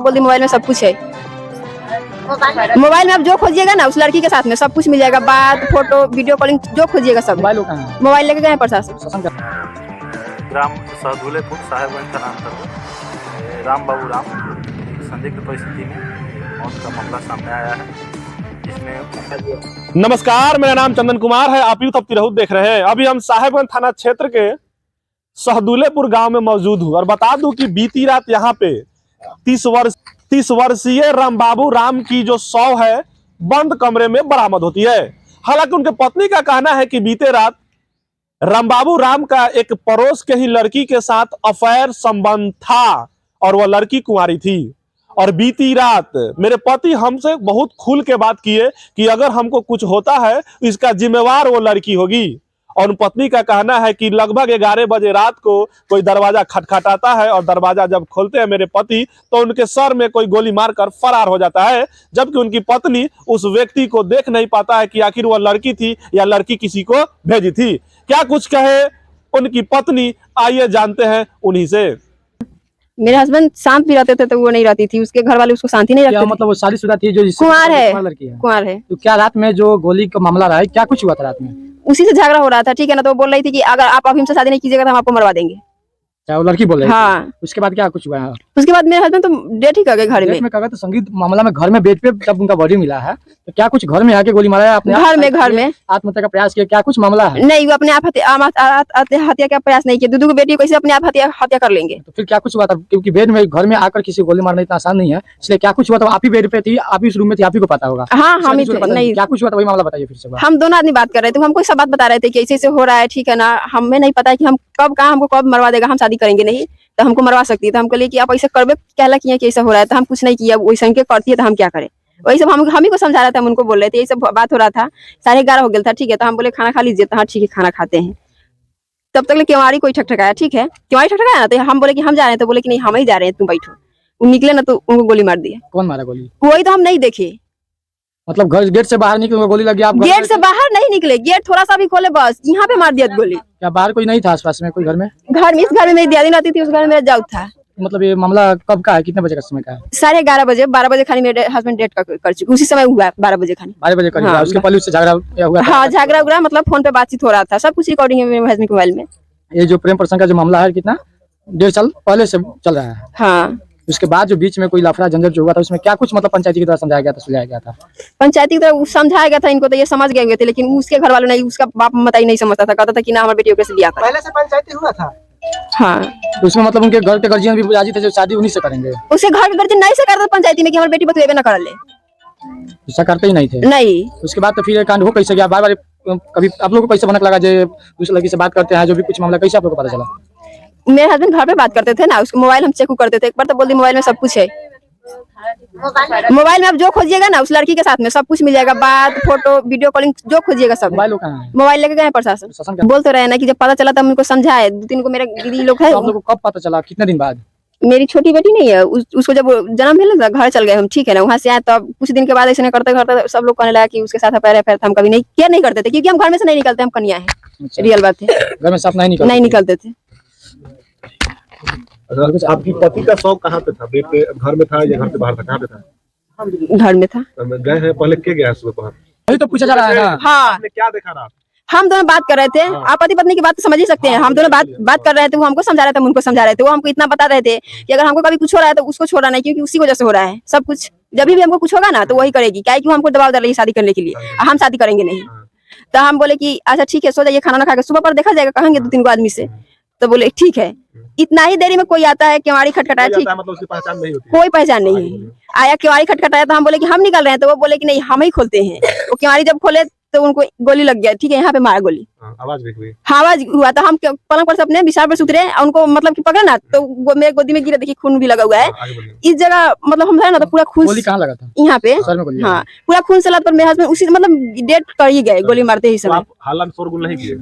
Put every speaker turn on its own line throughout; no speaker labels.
तो बोल दी मोबाइल में सब कुछ है। मोबाइल में आप जो खोजिएगा ना उस लड़की के साथ में सब कुछ मिल जाएगा, बात, फोटो, वीडियो कॉलिंग जो खोजिएगा सब। मोबाइल लेके गए प्रशासन।
ग्राम सहदुलेपुर साहेबगंज का नाम था। राम बाबू राम संदिग्ध परिस्थिति में मौत का मामला सामने आया है, जिसमें
नमस्कार, मेरा नाम चंदन कुमार है। आप यूथ अब तिरहुत देख रहे हैं। अभी हम साहेबगंज थाना क्षेत्र के सहदुलेपुर गांव में मौजूद हूँ और बता दूं कि बीती रात यहाँ पे 30 वर्षीय राम बाबू राम की जो शव है बंद कमरे में बरामद होती है। हालांकि उनके पत्नी का कहना है कि बीते रात राम बाबू राम का एक पड़ोस के ही लड़की के साथ अफेयर संबंध था और वह लड़की कुंवारी थी। और बीती रात मेरे पति हमसे बहुत खुल के बात किए कि अगर हमको कुछ होता है इसका जिम्मेवार वो लड़की होगी। और पत्नी का कहना है कि लगभग 11 बजे रात को कोई दरवाजा खटखटाता है और दरवाजा जब खोलते हैं मेरे पति तो उनके सर में कोई गोली मारकर फरार हो जाता है, जबकि उनकी पत्नी उस व्यक्ति को देख नहीं पाता है कि आखिर वह लड़की थी या लड़की किसी को भेजी थी। क्या कुछ कहे उनकी पत्नी, आइए जानते हैं उन्हीं से।
मेरे हस्बैंड शांत भी रहते थे तो वो नहीं रहती थी, उसके घर वाले उसको शांति नहीं रखते।
मतलब वो शादीशुदा थी जो
कुंवार है,
कुंवार है। तो क्या रात में जो गोली का मामला रहा है, क्या कुछ हुआ था रात में?
उसी से झगड़ा हो रहा था, ठीक है ना। तो वो बोल रही थी कि अगर आप अभी हमसे शादी नहीं कीजिएगा तो हम आपको मरवा देंगे।
क्या वो लड़की बोल रही थी?
हाँ।
उसके बाद क्या कुछ हुआ?
उसके बाद मेरे हस्बैंड तो डेथ ही कर गए घर में।
तो संगीत मामला में घर में बेड पे जब उनका बॉडी मिला है तो क्या कुछ घर में आके गोली मारा है आपने? घर में आत्महत्या का प्रयास किया, क्या कुछ मामला है?
नहीं, वो अपने आप हत्या का प्रयास नहीं किया। दूधू की बेटी कैसे अपने आप हत्या कर लेंगे?
तो फिर क्या कुछ हुआ था? क्योंकि बेड में घर में आकर किसी गोली मारना इतना आसान नहीं है, इसलिए क्या कुछ हुआ था? आप ही बेड पे थी, आप ही उस रूम में थी, आप ही को पता होगा।
हाँ, हम नहीं,
क्या कुछ हुआ था वही मामला बताइए फिर से।
हम दोनों आदमी बात कर रहे थे, हमको सब बात बता रहे थे कि ऐसे हो रहा है, ठीक है ना। हमें नहीं पता कि हम कब कहाँ हमको कब मरवा देगा, हम शादी करेंगे नहीं तो हमको मरवा सकती है। तो हमको लिए कि आप ऐसा करबे कहला किया कि ऐसा हो रहा है, तो हम कुछ नहीं किया। वैसे के करती है तो हम क्या करें? वही सब हम ही को समझा रहा था, हम उनको बोल रहे थे, ये सब बात हो रहा था। 11:30 हो गया था, ठीक है। तो हम बोले खाना खा लीजिए, तो हाँ ठीक है खाना खाते हैं। तब तक केवाड़ी कोई ठकठकाया, ठीक है, केवाड़ी ठकठकाया ना। तो हम बोले कि हम जा रहे हैं, तो बोले कि नहीं हम ही जा रहे हैं, तुम बैठो। वो निकले ना तो उनको गोली मार दिया।
कौन मारा गोली?
वही तो हम नहीं देखे।
मतलब घर गेट से बाहर निकले गोली लगी? आप
गेट से बाहर नहीं निकले, गेट थोड़ा सा भी खोले बस यहाँ पे मार दिया गोली।
क्या बाहर कोई नहीं था आसपास में? कोई घर में?
इस घर में मेरी दादी रहती थी, उस घर में मेरा जाऊ था।
मतलब ये मामला कब का है, कितने बजे का समय का है?
11:30 बजे। 12 बजे खानी मेरे हस्बैंड डेट कर चुके, उसी समय हुआ 12 बजे खानी।
12 बजे का?
हाँ।
उसके पहले उससे झगड़ा हुआ?
हाँ, झगड़ा हुआ, मतलब फोन पे बातचीत हो रहा था, सब कुछ रिकॉर्डिंग है मेरे हस्बैंड के मोबाइल में।
ये जो प्रेम प्रसंग का जो मामला है कितना 1.5 साल पहले से चल रहा है?
हाँ।
उसके बाद जो बीच में कोई लफड़ा झंझट जो हुआ था उसमें क्या कुछ मतलब पंचायती की तरह समझाया गया था, सुलझाया गया था?
पंचायती की तरह समझाया गया था इनको, तो ये समझ गए थे, लेकिन उसके घर वालों नहीं, उसका बाप मताई नहीं समझता था, कहता था कि ना हमारी बेटी कैसे दिया था।
पहले से पंचायती हुआ था?
हाँ।
तो उसमें मतलब उनके घर के गार्जियन भी राजी थे जो शादी उन्हीं से करेंगे?
उसके घर के गार्जियन नहीं से करता पंचायती में कि हमारी बेटी बतुएबे ना कर ले,
ऐसा करते ही नहीं थे?
नहीं।
उसके बाद तो फिर कांड हो कैसे गया? बार बार कभी आप लोगों को कैसे भनक लगा जो उस लड़की से बात करते हैं, जो भी कुछ मामला कैसे आप लोगों को पता चला?
मेरे हस्बैंड घर पे बात करते थे ना, उसको मोबाइल हम चेक करते थे। एक बार तो बोल दी मोबाइल में सब कुछ है। मोबाइल में आप जो खोजिएगा ना उस लड़की के साथ में सब कुछ मिल जाएगा, बात, फोटो, वीडियो कॉलिंग जो खोजिएगा सब। मोबाइल लेके गए प्रशासन। बोलते रहे ना कि जब पता चला तब उनको समझाए। 2-3 को मेरे दीदी लोग है।
आप लोगों को कब पता चला, कितने दिन बाद?
मेरी छोटी बेटी नहीं है, उसको जब जन्म मिला था घर चल गए हम, ठीक है ना। वहाँ से आए तब कुछ दिन के बाद ऐसे करते करते सब लोग कहने लगा कि उसके साथ अफेयर हम कभी नहीं केयर नहीं करते थे, क्योंकि हम घर में से नहीं निकलते, हम कन्या है। रियल बात है,
घर में से
नहीं निकलते थे।
आपकी पति का शौक कहाँ पे था? बेड पे घर में था या घर से बाहर था? कहाँ पे था?
घर में था।
गए हैं पहले, के गया सुबह बाहर?
वही तो पूछा जा रहा है ना।
हाँ।
आपने क्या देखा रात?
हम दोनों बात कर रहे थे। आप पति पत्नी की बात तो समझ ही सकते हैं। हम दोनों बात कर रहे थे, वो हमको समझा रहे थे, हम उनको समझा रहे थे। वो हमको इतना बता रहे थे कि अगर हमको कभी कुछ हो रहा है तो उसको छोड़ना नहीं, क्योंकि उसी वजह से हो रहा है सब कुछ। जब भी हमको कुछ होगा ना तो वही करेगी, क्या है कि वो हमको दबाव डाल रही है शादी करने के लिए, हम शादी करेंगे नहीं। तो हम बोले कि अच्छा ठीक है, सो जाइए, खाना खा के सुबह पर देखा जाएगा, कहेंगे 2-3 को आदमी से। तो बोले ठीक है। इतना ही देरी में कोई आता है, केवाड़ी खटखटाया, ठीक,
मतलब उसकी पहचान नहीं होती?
कोई पहचान नहीं है। आया केवाड़ी खटखटाया तो हम बोले कि हम निकल रहे हैं, तो वो बोले कि नहीं हम ही खोलते हैं। वो केवाड़ी जब खोले तो उनको गोली लग गया, ठीक है, यहाँ पे मारा गोली।
आवाज भी हुई?
हाँ, आवाज हुआ। तो हम पलंग पर से अपने बिछाड़ पर उतरे, उनको मतलब कि पकड़े ना तो मेरे गोदी में गिरे, देखिए खून भी लगा हुआ है इस जगह। मतलब हम है ना तो पूरा खून।
गोली कहाँ लगा था?
यहाँ पे। हाँ, पूरा खून से लत पर मेरे हस्बैंड उसी मतलब डेट कर ही गए गोली मारते ही समय।
हालांकि शोरगुल नहीं किए?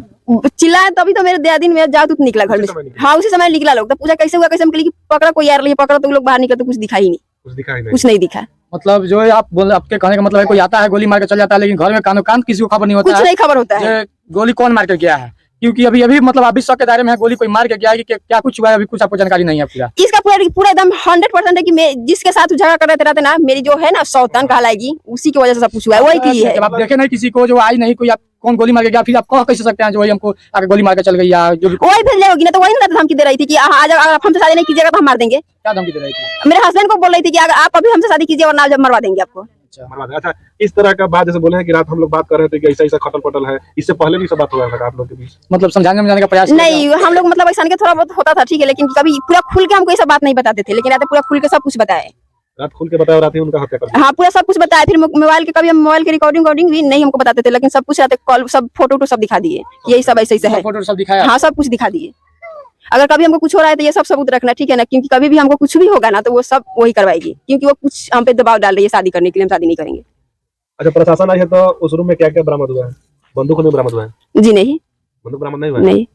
चिल्लाए तभी तो मेरे दादी मेरा जादू निकला घर में। हाँ, उसी समय निकला लोग। तो पूछा कैसे हुआ, कैसे? हम कहली पकड़ा कोई यार, पकड़ा तो लोग बाहर निकले तो कुछ दिखा ही नहीं, कुछ नहीं दिखा।
मतलब जो आप बोल, आपके कहने का मतलब है कोई आता है गोली मार के चल जाता है, लेकिन घर में कानो कान किसी को खबर नहीं होता है?
कुछ नहीं खबर होता है।
गोली कौन मार के गया है, क्योंकि अभी अभी मतलब आप भी शक के दायरे में है, गोली कोई मार के गया है कि क्या कुछ हुआ है, अभी कुछ आपको जानकारी नहीं है पूरा?
इसका पूरा पूरा एकदम 100% है कि मैं जिसके साथ झगड़ा कर रहे थे ना, मेरी जो है ना सौतन कहलाएगी, उसी की वजह से सब कुछ हुआ है, वही की है।
जब आप देखे नहीं किसी को जो आई नहीं कोई, आप कौन गोली मार के गया, फिर आप कह कैसे सकते हैं जो वही हमको आगे गोली मार के चल गई, या जो भी
वही फिर ले होगी ना, तो वही ना धमकी दे रही थी कि आज अगर आप हमसे शादी नहीं कीजिएगा तो हम मार देंगे।
क्या धमकी दे रही थी?
मेरे हस्बैंड को बोल रही थी कि अगर आप अभी हमसे शादी कीजिए वरना जब मरवा देंगे आपको।
अच्छा, इस तरह का बात जैसे बोले हैं कि रात हम लोग बात कर रहे थे कि ऐसा ऐसा खटल पटल है, इससे पहले भी सब बात हुआ था आप लोग के बीच?
मतलब समझाने का प्रयास
नहीं, हम लोग मतलब ऐसा थोड़ा बहुत होता था, ठीक है, लेकिन कभी पूरा खुल के हमको ये सब बात नहीं बताते थे, लेकिन रात पूरा खुल के सब कुछ बताए।
रात खुल के बताया, रात ही उनका हत्या कर दिया?
हाँ, पूरा सब कुछ बताया। फिर मोबाइल के कभी हम मोबाइल की रिकॉर्डिंग भी नहीं हमको बताते थे, लेकिन सब कुछ कॉल सब फोटो सब दिखा दिए, यही सब ऐसे ऐसे है।
फोटो सब दिखाया?
हाँ, सब कुछ दिखा दिए। अगर कभी हमको कुछ हो रहा है तो ये सब सबूत रखना, ठीक है ना, क्योंकि कभी भी हमको कुछ भी होगा ना तो वो सब वही करवाएगी, क्योंकि वो कुछ हम पे दबाव डाल रही है शादी करने के लिए, हम शादी नहीं करेंगे।
अच्छा, प्रशासन आई है तो उस रूम में क्या क्या बरामद हुआ है? बंदूक नहीं बरामद हुआ है?
जी नहीं,
बंदूक बरामद नहीं हुआ है?
नहीं,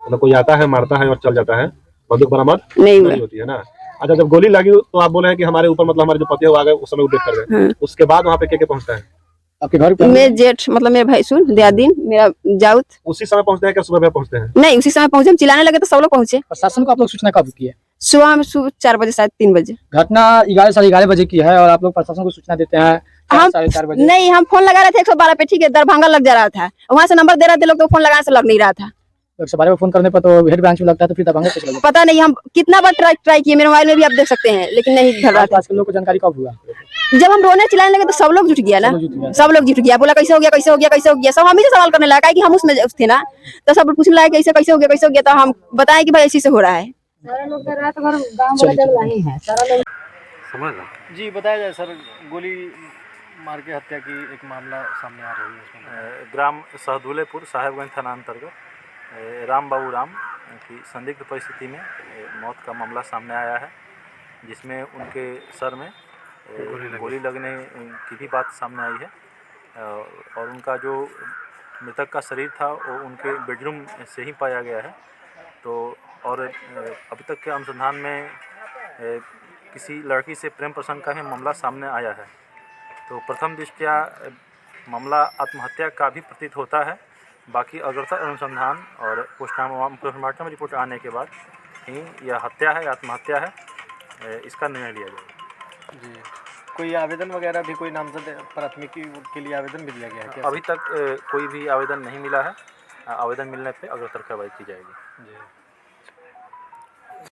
मतलब कोई आता है मारता है और चल जाता है, बंदूक बरामद
नहीं हुआ।
होती है ना? अच्छा, जब गोली लगी तो आप बोले हैं कि हमारे ऊपर मतलब हमारे जो पति है वो आ गए, उस समय वो डेथ कर गए, उसके बाद वहाँ पे क्या क्या पहुँचता है
आपके घर पे?
मेरे जेठ मतलब मेरे भैंसुर दयादीन मेरा जाउत
उसी समय पहुँचते हैं क्या सुबह में पहुँचते हैं?
नहीं, उसी समय पहुंचे, हम चिल्लाने लगे तो सब लोग पहुंचे।
प्रशासन को आप लोग सूचना कब की है?
सुबह में 4 बजे शायद 3 बजे।
घटना 11 बजे की है और आप लोग प्रशासन को सूचना देते हैं
हम
4:30 बजे?
नहीं, हम फोन लगा रहे थे 112 पे, ठीक है, दरभंगा लग जा रहा था, वहां से नंबर दे रहे थे लोग तो फोन लगाने से लग नहीं रहा था।
112 पे फोन करने पर तो हेड ब्रांच में लगता है, तो फिर दरभंगा कैसे लगा?
पता नहीं, हम कितना बार ट्राई किए, मेरे मोबाइल में भी आप देख सकते हैं, लेकिन नहीं धर रहा था।
आजकल लोग को जानकारी कब हुआ?
जब हम रोने चिल्लाने लगे तो सब लोग जुट गया ना, सब लोग जुट गया, बोला कैसे हो गया, कैसे हो गया, कैसे हो गया, सब हम ही से सवाल करने लगा कि हम उसमें थे ना, तो सब पूछने लगा कैसे कैसे हो गया, कैसे हो गया, तो हम बताएं कि भाई ऐसे से हो रहा है।
सारा लोग रात भर गाँव वाला जगह ही है, सारा लोग।
समझ लो
जी बताया जाए सर, गोली मार के हत्या की एक मामला सामने आ रही है इसमें।
ग्राम सहदुलेपुर साहेबगंज थाना अंतर्गत राम बाबू राम की संदिग्ध परिस्थिति में मौत का मामला सामने आया है, जिसमें उनके सर में गोली लगने की भी बात सामने आई है, और उनका जो मृतक का शरीर था वो उनके बेडरूम से ही पाया गया है। तो और अभी तक के अनुसंधान में किसी लड़की से प्रेम प्रसंग का ही मामला सामने आया है। तो प्रथम दृष्टया मामला आत्महत्या का भी प्रतीत होता है, बाकी अग्रतर अनुसंधान और पोस्टमार्टम रिपोर्ट आने के बाद ही यह हत्या है आत्महत्या है इसका निर्णय लिया जाएगा।
जी, कोई आवेदन वगैरह भी, कोई नामजद प्राथमिकी के लिए आवेदन भी दिया गया है क्या?
अभी तक कोई भी आवेदन नहीं मिला है, आवेदन मिलने पे अग्रतर कार्रवाई की जाएगी।
जी।